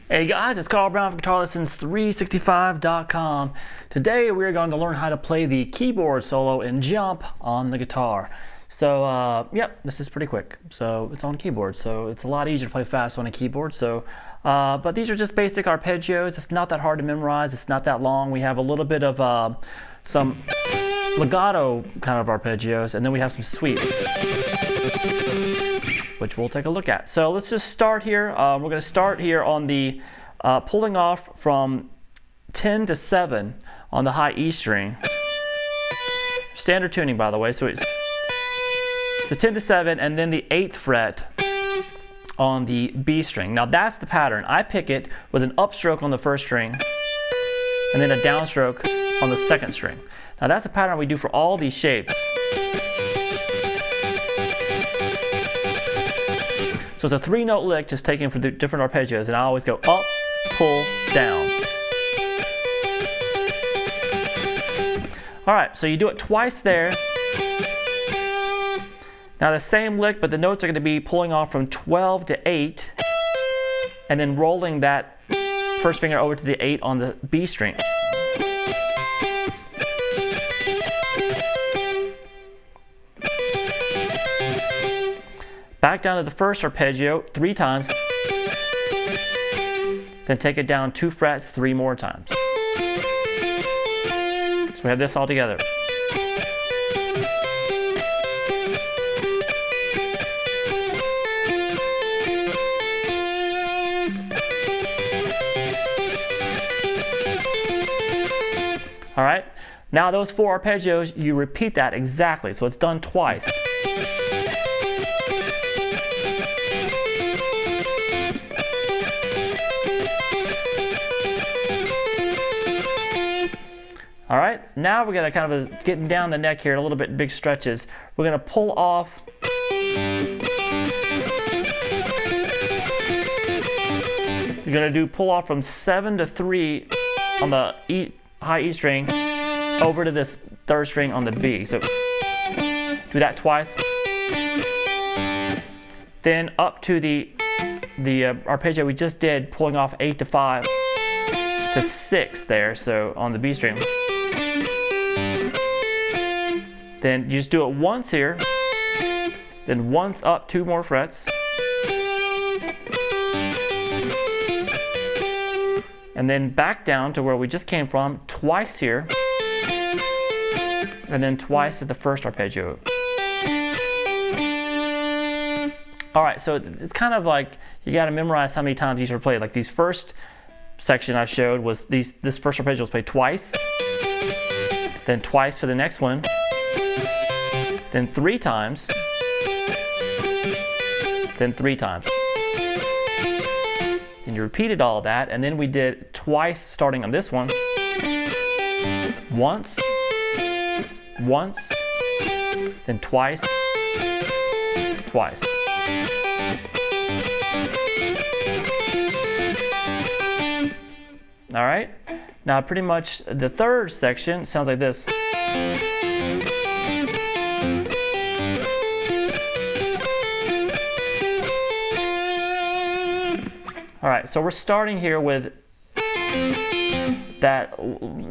Hey guys, it's Carl Brown from GuitarLessons365.com. Today we're going to learn how to play the keyboard solo and jump on the guitar. So, yep, this is pretty quick. So it's on keyboard, so it's a lot easier to play fast on a keyboard. So, but these are just basic arpeggios. It's not that hard to memorize. It's not that long. We have a little bit of some legato kind of arpeggios, and then we have some sweeps, which we'll take a look at. So let's just start here. We're going to start here on the pulling off from 10 to 7 on the high E string. Standard tuning, by the way. So 10 to 7, and then the 8th fret on the B string. Now that's the pattern. I pick it with an upstroke on the first string, and then a downstroke on the second string. Now that's a pattern we do for all these shapes. So it's a 3-note lick just taken for the different arpeggios, and I always go up, pull, down. All right, so you do it twice there. Now the same lick, but the notes are going to be pulling off from 12 to 8, and then rolling that first finger over to the 8 on the B string. Back down to the first arpeggio 3 times, then take it down 2 frets 3 more times. So we have this all together. All right, now those 4 arpeggios, you repeat that exactly, so it's done twice. All right, now we're going to kind of getting down the neck here a little bit, big stretches. We're going to pull off. You're going to do pull off from 7 to 3 on the high E string over to this 3rd string on the B. So do that twice. Then up to the arpeggio we just did, pulling off 8 to 5 to 6 there, so on the B string. Then you just do it once here, then once up 2 more frets, and then back down to where we just came from, twice here, and then twice at the first arpeggio. All right, so it's kind of like you got to memorize how many times each are played. Like these first section I showed was this first arpeggio was played twice, then twice for the next one, then 3 times, then 3 times. And you repeated all of that, and then we did twice starting on this one. Once, then twice, twice. All right, now pretty much the 3rd section sounds like this. All right, so we're starting here with that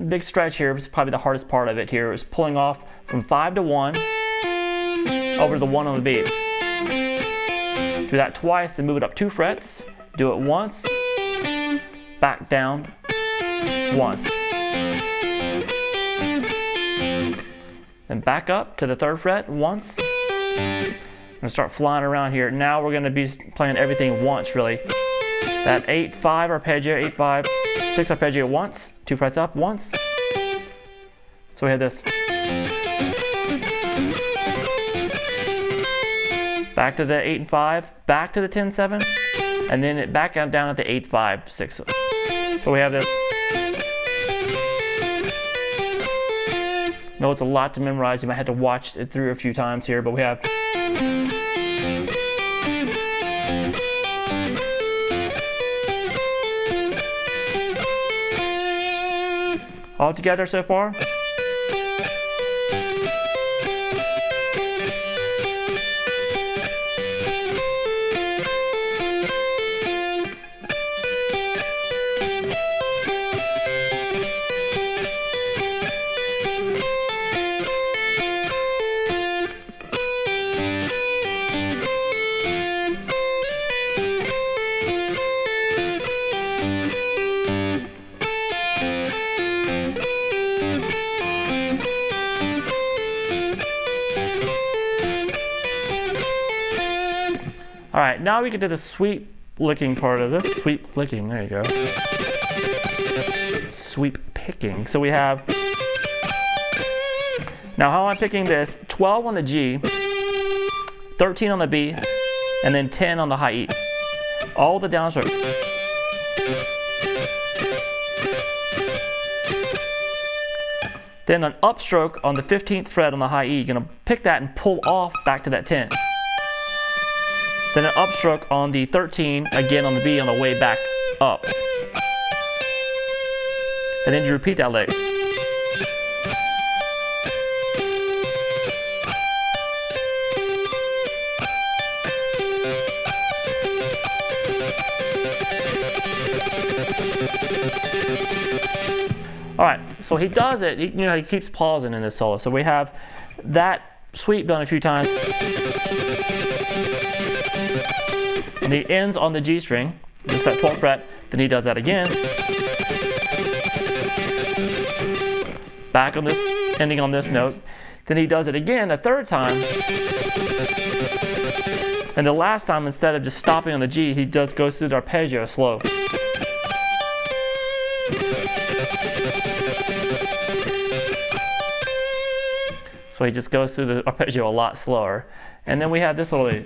big stretch here. It's probably the hardest part of it here, is pulling off from 5 to 1 over to the 1 on the B. Do that twice, then move it up 2 frets. Do it once, back down, once. Then back up to the 3rd fret once. I'm gonna start flying around here. Now we're gonna be playing everything once, really. That 8-5 arpeggio, 8-5, 6 arpeggio once, 2 frets up once. So we have this. back to the 8 and 5, back to the 10 7, and then it back down at the 8 5 6. So we have this. No, it's a lot to memorize. You might have to watch it through a few times here, but we have. All together so far? All right, now we get to the sweep licking part of this. Sweep licking, there you go. Sweep picking. So we have, now how I'm picking this, 12 on the G, 13 on the B, and then 10 on the high E. All the downstroke. Then an upstroke on the 15th fret on the high E. You're gonna pick that and pull off back to that 10. Then an upstroke on the 13, again on the B on the way back up. And then you repeat that lick. All right, so he does it, he keeps pausing in this solo. So we have that sweep done a few times. And he ends on the G string, just that 12th fret, then he does that again. Back on this, ending on this note. Then he does it again a third time. And the last time, instead of just stopping on the G, he just goes through the arpeggio slow. So he just goes through the arpeggio a lot slower. And then we have this little.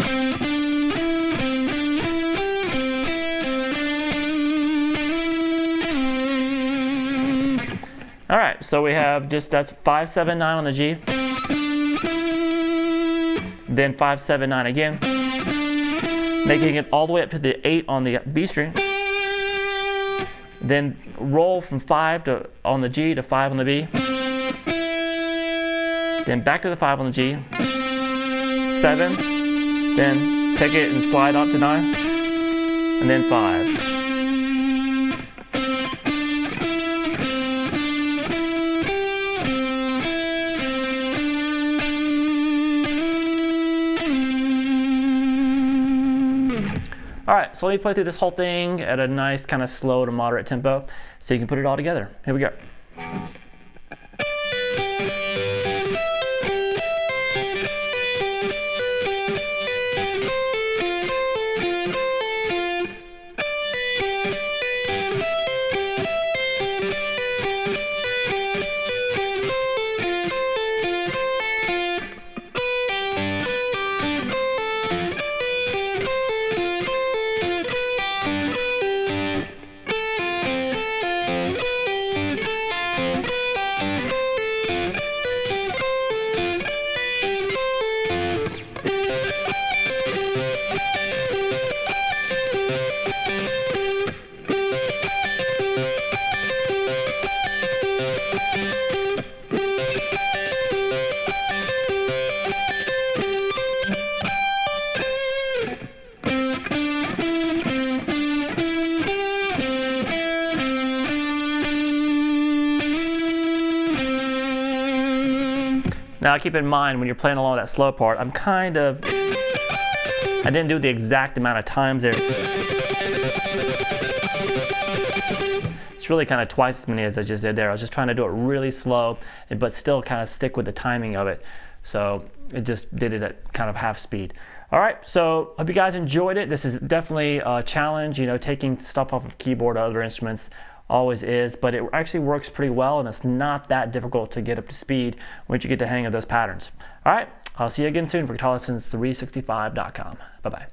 All right, so we have just, that's 5 7 9 on the G, then 5 7 9 again, making it all the way up to the 8 on the B string, then roll from 5 on the G to 5 on the B, then back to the 5 on the G, 7, then pick it and slide up to 9, and then 5. All right, so let me play through this whole thing at a nice kind of slow to moderate tempo so you can put it all together. Here we go. Now keep in mind when you're playing along that slow part, I didn't do the exact amount of times there. It's really kind of twice as many as I just did there. I was just trying to do it really slow, but still kind of stick with the timing of it. So it just did it at kind of half speed. All right, so hope you guys enjoyed it. This is definitely a challenge, taking stuff off of keyboard or other instruments always is, but it actually works pretty well and it's not that difficult to get up to speed once you get the hang of those patterns. All right, I'll see you again soon for GuitarLessons365.com. Bye-bye.